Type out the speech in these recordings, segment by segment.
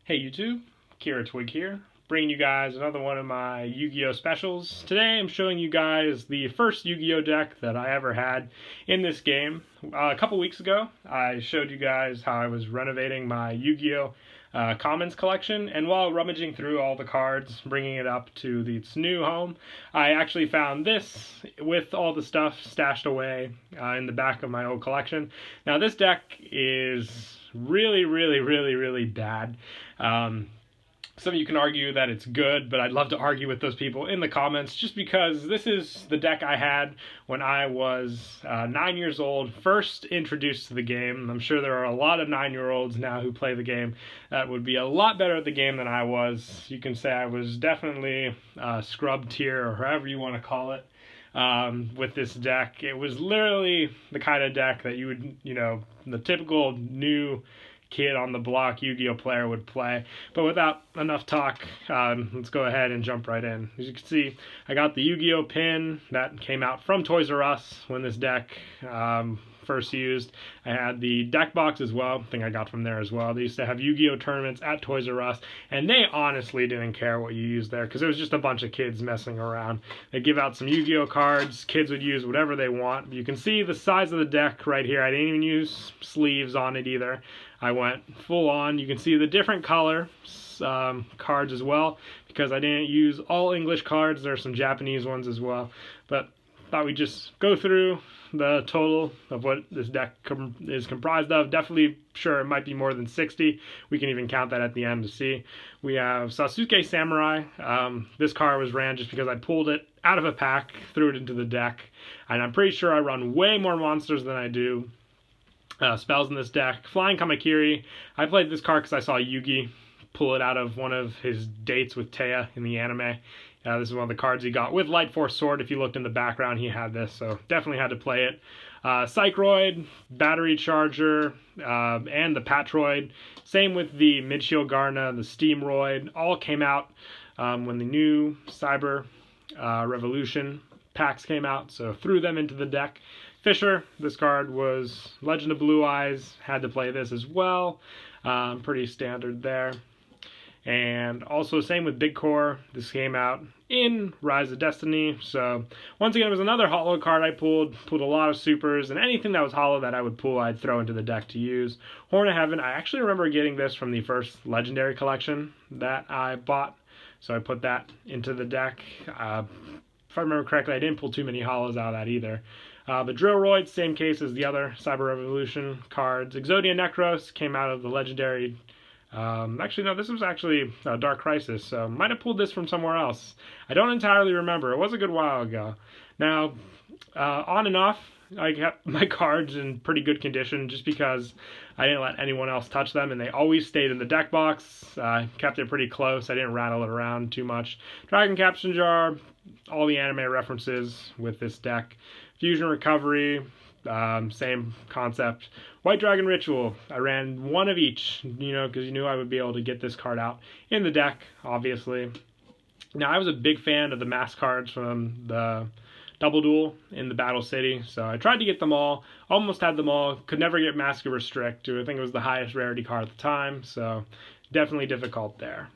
Hey YouTube, Kiratwig here, bringing you guys another one of my Yu-Gi-Oh specials. Today I'm showing you guys the first Yu-Gi-Oh deck that I ever had in this game. A couple weeks ago I showed you guys how I was renovating my Yu-Gi-Oh Commons collection, and while rummaging through all the cards, bringing it up to its new home, I actually found this with all the stuff stashed away in the back of my old collection. Now this deck is really bad. Some of you can argue that it's good, but I'd love to argue with those people in the comments just because this is the deck I had when I was 9 years old, first introduced to the game. I'm sure there are a lot of 9-year-olds now who play the game that would be a lot better at the game than I was. You can say I was definitely scrub tier, or however you want to call it. With this deck, it was literally the kind of deck that you would, the typical new kid on the block Yu-Gi-Oh player would play. But without enough talk, let's go ahead and jump right in. As you can see, I got the Yu-Gi-Oh pin that came out from Toys R Us when this deck first used. I had the deck box as well, I think I got from there as well. They used to have Yu-Gi-Oh tournaments at Toys R Us, and they honestly didn't care what you used there, because it was just a bunch of kids messing around. They'd give out some Yu-Gi-Oh cards, kids would use whatever they want. You can see the size of the deck right here. I didn't even use sleeves on it either. I went full on. You can see the different color cards as well, because I didn't use all English cards. There's some Japanese ones as well, but thought we'd just go through the total of what this deck is comprised of. Definitely sure it might be more than 60. We can even count that at the end to see. We have Sasuke Samurai. This card was ran just because I pulled it out of a pack, threw it into the deck, and I'm pretty sure I run way more monsters than I do spells in this deck. Flying Kamakiri. I played this card because I saw Yugi pull it out of one of his dates with Taya in the anime. This is one of the cards he got with Light Force Sword. If you looked in the background, he had this, so definitely had to play it. Psychroid, Battery Charger, and the Patroid. Same with the Midshield Garna, the Steamroid. All came out when the new Cyber Revolution packs came out, so threw them into the deck. Fisher, this card was Legend of Blue Eyes, had to play this as well. Pretty standard there. And also same with Big Core, this came out in Rise of Destiny. So once again, it was another holo card I pulled a lot of supers, and anything that was holo that I would pull, I'd throw into the deck to use. Horn of Heaven, I actually remember getting this from the first Legendary collection that I bought, so I put that into the deck. If I remember correctly, I didn't pull too many holos out of that either. The Drillroid, same case as the other Cyber Revolution cards. Exodia Necros came out of the Legendary. Actually, no, this was actually Dark Crisis, so might have pulled this from somewhere else. I don't entirely remember. It was a good while ago. Now, on and off, I kept my cards in pretty good condition just because I didn't let anyone else touch them, and they always stayed in the deck box. I kept it pretty close. I didn't rattle it around too much. Dragon Caption Jar, all the anime references with this deck. Fusion Recovery, same concept. White Dragon Ritual, I ran one of each, because you knew I would be able to get this card out in the deck, obviously. Now, I was a big fan of the mask cards from the Double Duel in the Battle City, so I tried to get them all, almost had them all, could never get Mask of Restrict. I think it was the highest rarity card at the time, so definitely difficult there.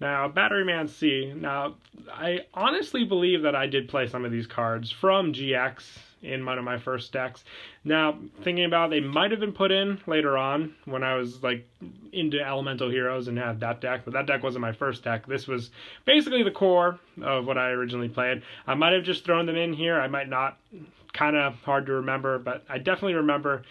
Now, Batteryman C. Now, I honestly believe that I did play some of these cards from GX in one of my first decks. Now, thinking about it, they might have been put in later on when I was into Elemental Heroes and had that deck, but that deck wasn't my first deck. This was basically the core of what I originally played. I might have just thrown them in here. I might not. Kind of hard to remember, but I definitely remember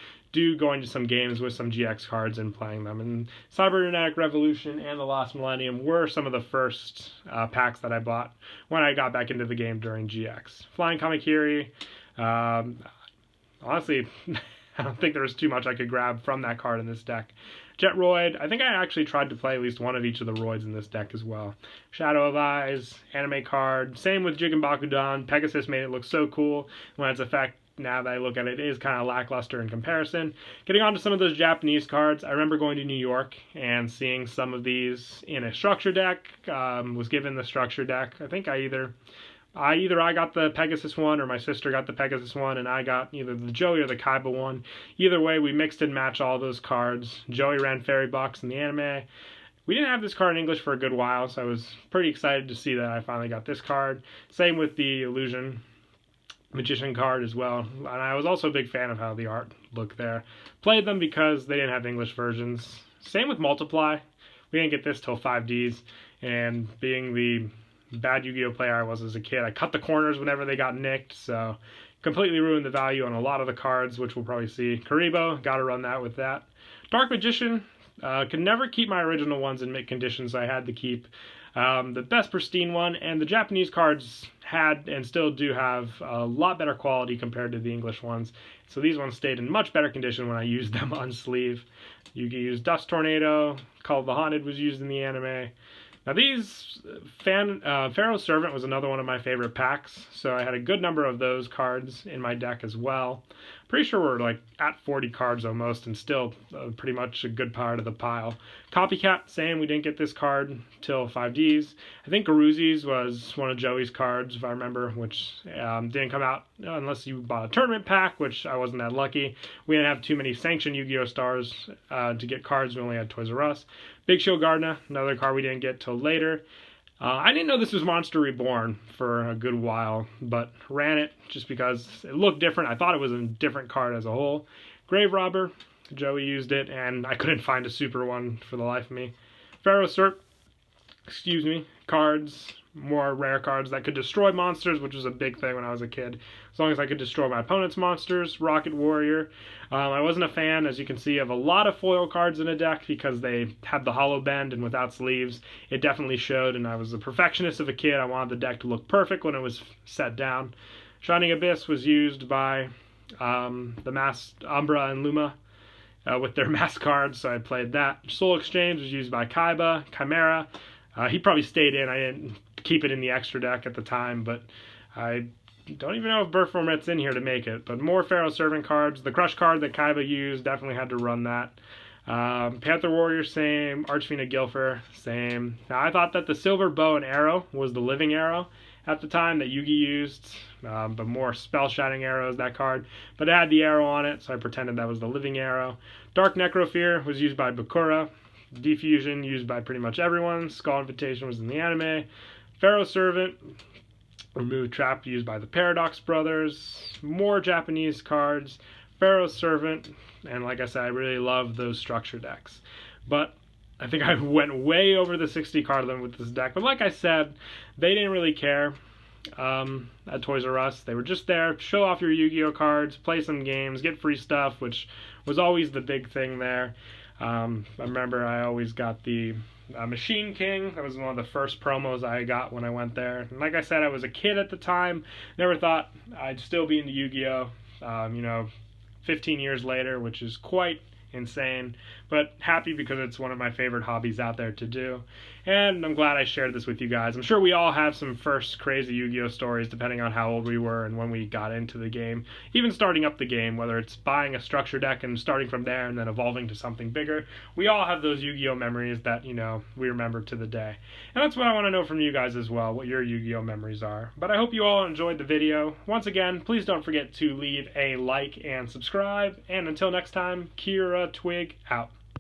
going to some games with some GX cards and playing them. And Cybernetic Revolution and the Lost Millennium were some of the first packs that I bought when I got back into the game during GX. Flying Kamakiri, honestly, I don't think there was too much I could grab from that card in this deck. Jetroid, I think I actually tried to play at least one of each of the Roids in this deck as well. Shadow of Eyes, anime card, same with Jigen Bakudan. Pegasus made it look so cool when its effect, now that I look at it, is kind of lackluster in comparison. Getting on to some of those Japanese cards, I remember going to New York and seeing some of these in a structure deck. Was given the structure deck. I think either I got the Pegasus one or my sister got the Pegasus one, and I got either the Joey or the Kaiba one. Either way, we mixed and matched all those cards. Joey ran Fairy Box in the anime. We didn't have this card in English for a good while, so I was pretty excited to see that I finally got this card. Same with the Illusion Magician card as well, and I was also a big fan of how the art looked there. Played them because they didn't have English versions. Same with Multiply. We didn't get this till 5Ds, and being the bad Yu-Gi-Oh player I was as a kid, I cut the corners whenever they got nicked, so completely ruined the value on a lot of the cards, which we'll probably see. Karibo, gotta run that with that. Dark Magician, could never keep my original ones in mint condition, so I had to keep the best pristine one, and the Japanese cards had and still do have a lot better quality compared to the English ones. So these ones stayed in much better condition when I used them on sleeve. You can use Dust Tornado, Call of the Haunted was used in the anime. Now these, Pharaoh's Servant was another one of my favorite packs, so I had a good number of those cards in my deck as well. Pretty sure we're like at 40 cards almost, and still pretty much a good part of the pile. Copycat, same, we didn't get this card till 5Ds. I think Garuzi's was one of Joey's cards, if I remember, which didn't come out unless you bought a tournament pack, which I wasn't that lucky. We didn't have too many sanctioned Yu-Gi-Oh stars to get cards, we only had Toys R Us. Big Shield Gardna, another card we didn't get till later. I didn't know this was Monster Reborn for a good while, but ran it just because it looked different. I thought it was a different card as a whole. Grave Robber, Joey used it, and I couldn't find a super one for the life of me. Pharaoh's Serp, cards, more rare cards that could destroy monsters, which was a big thing when I was a kid. As long as I could destroy my opponent's monsters. Rocket Warrior. I wasn't a fan, as you can see, of a lot of foil cards in a deck because they had the hollow bend and without sleeves. It definitely showed, and I was a perfectionist of a kid. I wanted the deck to look perfect when it was set down. Shining Abyss was used by the masked Umbra and Luma with their mask cards, so I played that. Soul Exchange was used by Kaiba, Chimera. He probably stayed in. I didn't keep it in the extra deck at the time, but I don't even know if Burformet's in here to make it. But more Pharaoh's Servant cards. The Crush card that Kaiba used, definitely had to run that. Panther Warrior, same. Archfiend Gilfer, same. Now, I thought that the Silver Bow and Arrow was the living arrow at the time that Yugi used, but more Spell-Shining Arrows, that card. But it had the arrow on it, so I pretended that was the living arrow. Dark Necrofear was used by Bakura. Defusion used by pretty much everyone. Skull Invitation was in the anime. Pharaoh's Servant, Remove Trap used by the Paradox Brothers. More Japanese cards. Pharaoh's Servant, and like I said, I really love those structure decks. But I think I went way over the 60 card limit with this deck. But like I said, they didn't really care at Toys R Us. They were just there, show off your Yu-Gi-Oh cards, play some games, get free stuff, which was always the big thing there. I remember I always got the Machine King. That was one of the first promos I got when I went there. And like I said, I was a kid at the time. Never thought I'd still be into Yu-Gi-Oh! 15 years later, which is quite insane, but happy because it's one of my favorite hobbies out there to do. And I'm glad I shared this with you guys. I'm sure we all have some first crazy Yu-Gi-Oh stories depending on how old we were and when we got into the game. Even starting up the game, whether it's buying a structure deck and starting from there and then evolving to something bigger. We all have those Yu-Gi-Oh memories that, we remember to the day. And that's what I want to know from you guys as well, what your Yu-Gi-Oh memories are. But I hope you all enjoyed the video. Once again, please don't forget to leave a like and subscribe. And until next time, Kiratwig2 out.